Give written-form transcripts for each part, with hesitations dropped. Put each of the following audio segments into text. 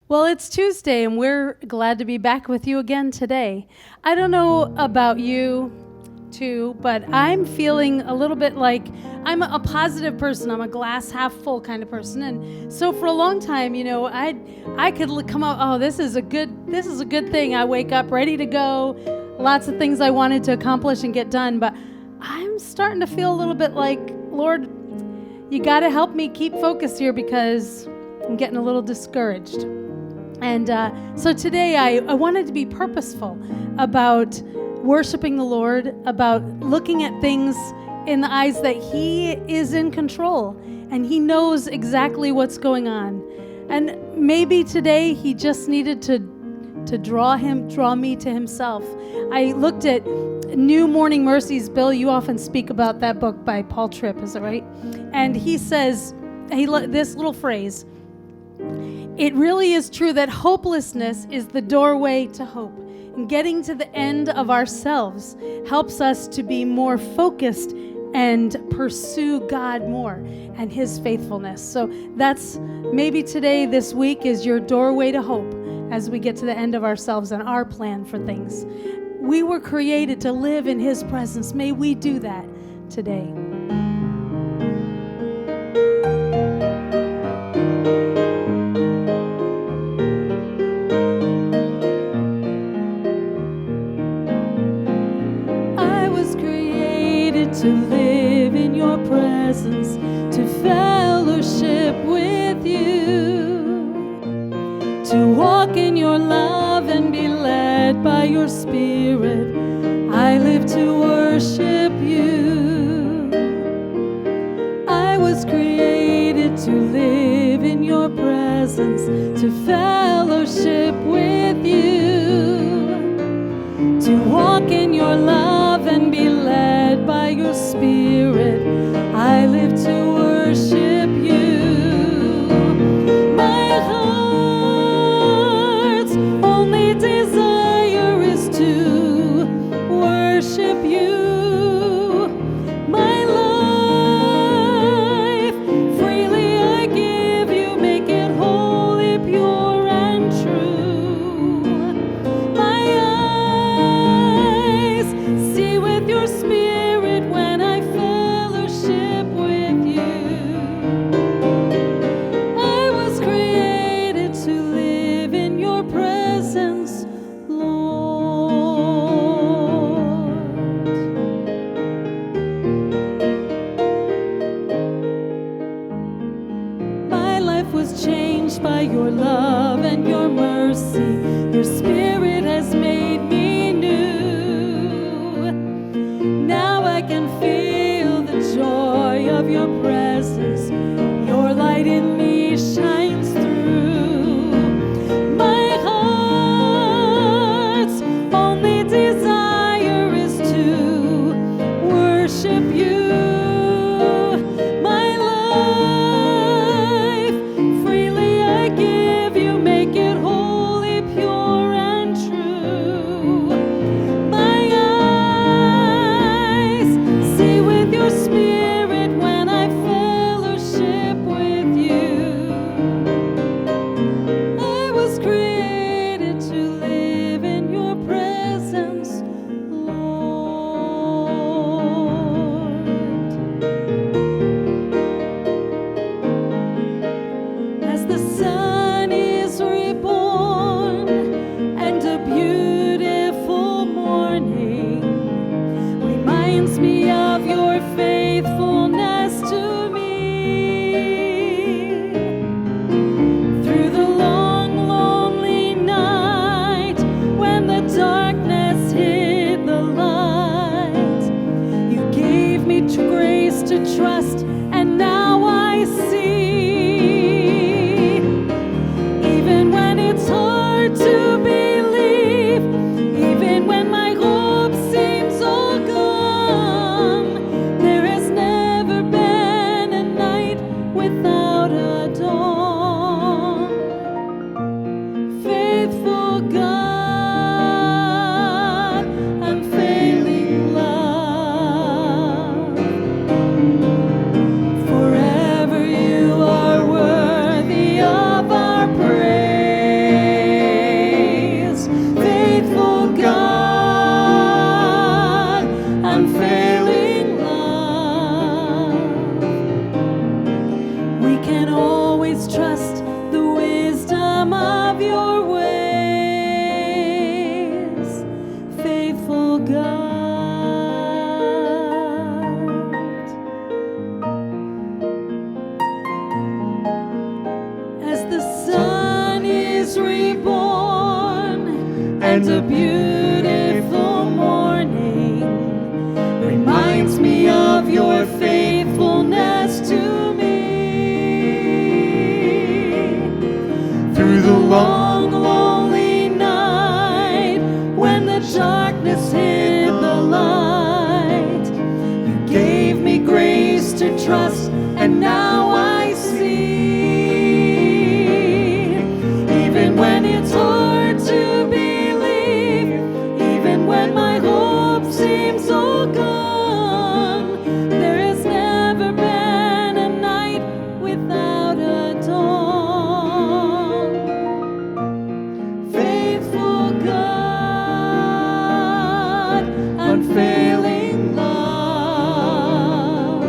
Well, it's Tuesday, and we're glad to be back with you again today. I don't know about you, too, but I'm feeling a little bit like I'm a positive person. I'm a glass half full kind of person, and so for a long time, I could come out. Oh, this is a good thing. I wake up ready to go. Lots of things I wanted to accomplish and get done, but I'm starting to feel a little bit like, Lord, you got to help me keep focused here because I'm getting a little discouraged. And so today I wanted to be purposeful about worshiping the Lord, about looking at things in the eyes that He is in control and He knows exactly what's going on. And maybe today He just needed to draw me to Himself. I looked at New Morning Mercies. Bill, you often speak about that book by Paul Tripp, is that right? And he says, this little phrase, it really is true that hopelessness is the doorway to hope. And getting to the end of ourselves helps us to be more focused and pursue God more and His faithfulness. So that's maybe today, this week, is your doorway to hope as we get to the end of ourselves and our plan for things. We were created to live in His presence. May we do that today. To live in your presence, to fellowship with you, to walk in your love and be led by your Spirit. I live to worship you. I was created to live in your presence, to fellowship with you, to walk in your love and be led by your Spirit. I live to worship you. My heart's only desire is to worship you. My life freely I give you, make it holy, pure and true. My eyes see with your Spirit when I fellowship with you. I was created to live in your presence, Lord. My life was changed by your love and your mercy. Your Spirit has made me new. Now I can feel the joy of your presence. Your light in me shines through. My heart's only desire is to worship you. My life freely I give you, make it holy, pure and true. My eyes see with your Spirit when I fellowship with you. I was created to live in your presence, Lord. As the sun is reborn and a beautiful morning reminds me of your faithfulness to me. Through the long, lonely night, when the darkness hid the light, you gave me grace to trust, and now I see. Even when it's hard to believe, even when my hope seems all gone, there has never been a night without a dawn. Faithful God, unfailing love, forever you are worthy of our praise. reborn, and a beautiful morning reminds me of your faithfulness to me. Through the long, lonely night, when the darkness hid the light, you gave me grace to trust, and now I see. Even when it's hard to believe, even when my hope seems all gone, there has never been a night without a dawn. Faithful God, unfailing love.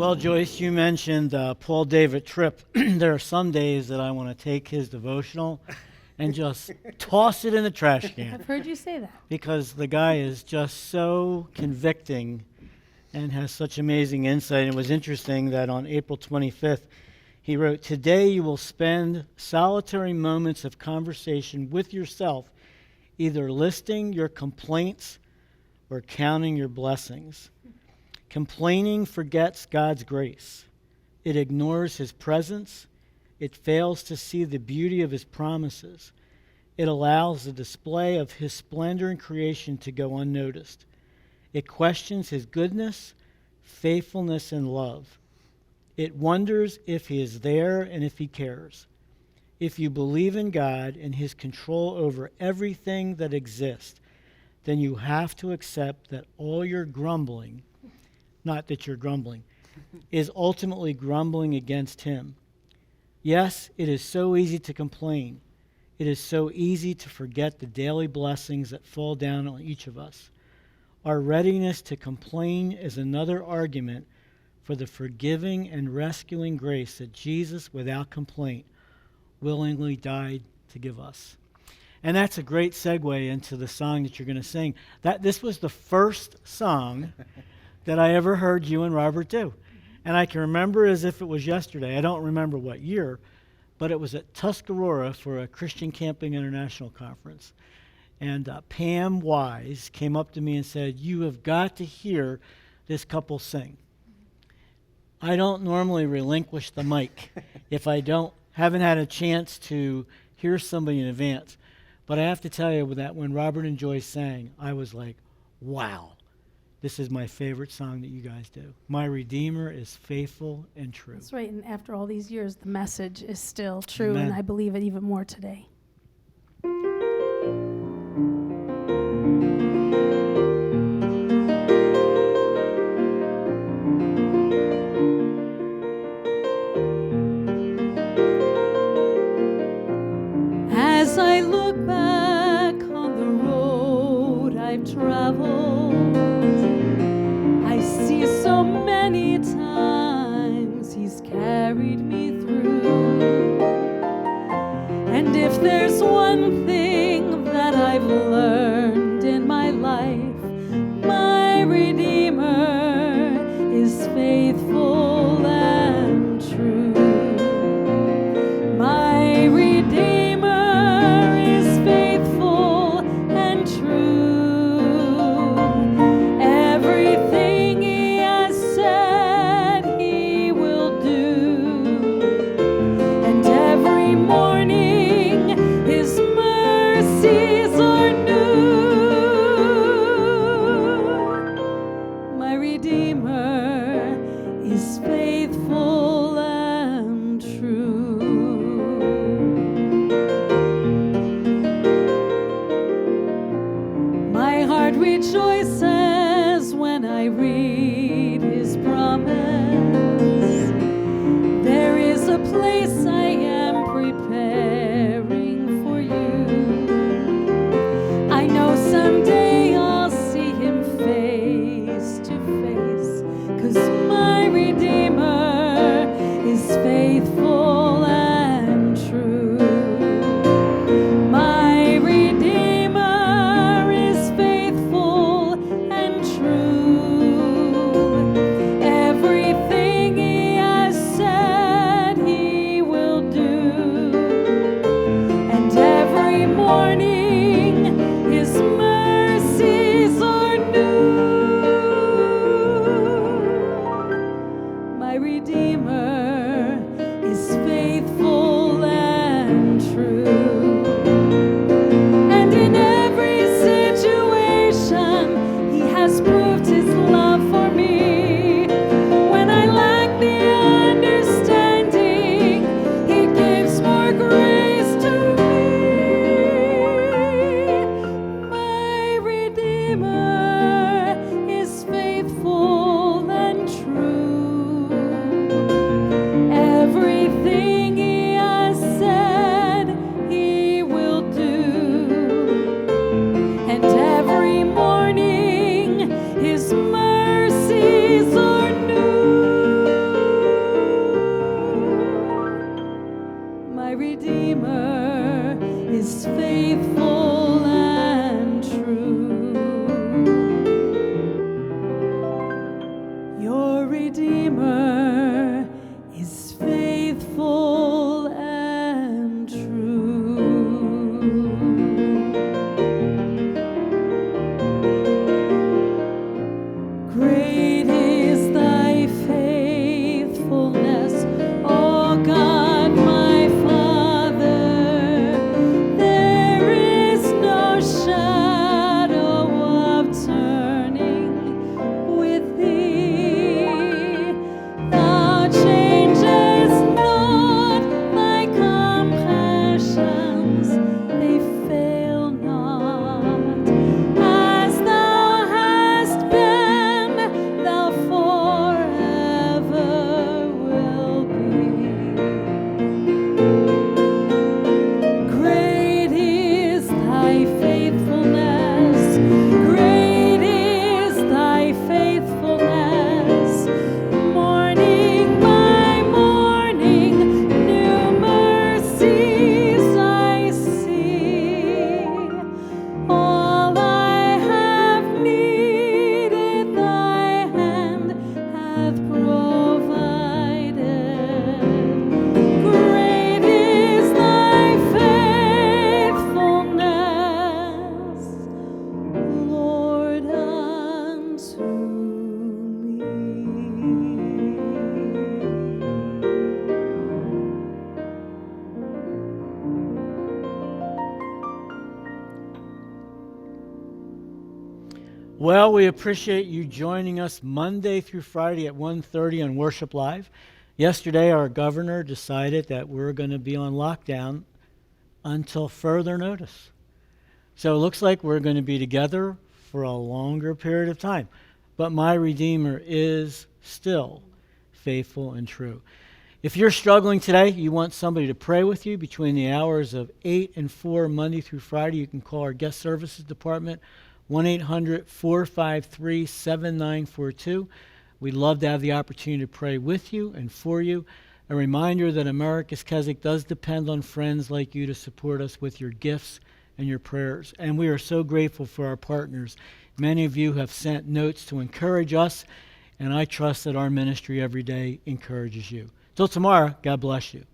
Well, Joyce, you mentioned Paul David Tripp. There are some days that I want to take his devotional and just toss it in the trash can I've heard you say that. because the guy is just so convicting and has such amazing insight. It was interesting that on April 25th, he wrote, "Today you will spend solitary moments of conversation with yourself, either listing your complaints or counting your blessings. Complaining forgets God's grace. It ignores his presence. It fails to see the beauty of his promises. It allows the display of his splendor in creation to go unnoticed. It questions his goodness, faithfulness, and love. It wonders if he is there and if he cares. If you believe in God and his control over everything that exists, then you have to accept that all your grumbling, not that you're grumbling, is ultimately grumbling against him. Yes, it is so easy to complain. It is so easy to forget the daily blessings that fall down on each of us. Our readiness to complain is another argument for the forgiving and rescuing grace that Jesus, without complaint, willingly died to give us." And that's a great segue into the song that you're going to sing. This was the first song that I ever heard you and Robert do. And I can remember as if it was yesterday. I don't remember what year, but it was at Tuscarora for a Christian Camping International Conference. And Pam Wise came up to me and said, "You have got to hear this couple sing." I don't normally relinquish the mic if I haven't had a chance to hear somebody in advance. But I have to tell you that when Robert and Joyce sang, I was like, wow, this is my favorite song that you guys do. My Redeemer is faithful and true. That's right. And after all these years, the message is still true, Amen. and I believe it even more today. As I look back on the road I've traveled, I see so many times he's carried me through. And if there's one thing that I've learned in my life, my Redeemer is faithful and true. My Redeemer is faithful and true. Everything he has said he will do. And every morning his mercies are new. My Redeemer is faithful and true. My heart rejoices when I read his promise. There is a place I am preparing for you. I know someday I'll see him face to face. Redeemer is faithful and true. Great is thy faithfulness, O God, my Father. There is no shadow of turning with thee. Thou changest not, thy compassions, they fail not. As thou hast been, thou forever will be. Great is thy faithfulness, great is thy faithfulness. Morning by morning, new mercies I see. All I have needed, thy hand hath provided. Great is thy faithfulness, Lord, unto me. Well, we appreciate you joining us Monday through Friday at 1:30 on Worship Live. Yesterday, our governor decided that we're going to be on lockdown until further notice. So it looks like we're going to be together for a longer period of time. But my Redeemer is still faithful and true. If you're struggling today, you want somebody to pray with you between the hours of 8 and 4 Monday through Friday, you can call our guest services department, 1-800-453-7942. We'd love to have the opportunity to pray with you and for you. A reminder that America's Keswick does depend on friends like you to support us with your gifts and your prayers. And we are so grateful for our partners. Many of you have sent notes to encourage us, and I trust that our ministry every day encourages you. Till tomorrow, God bless you.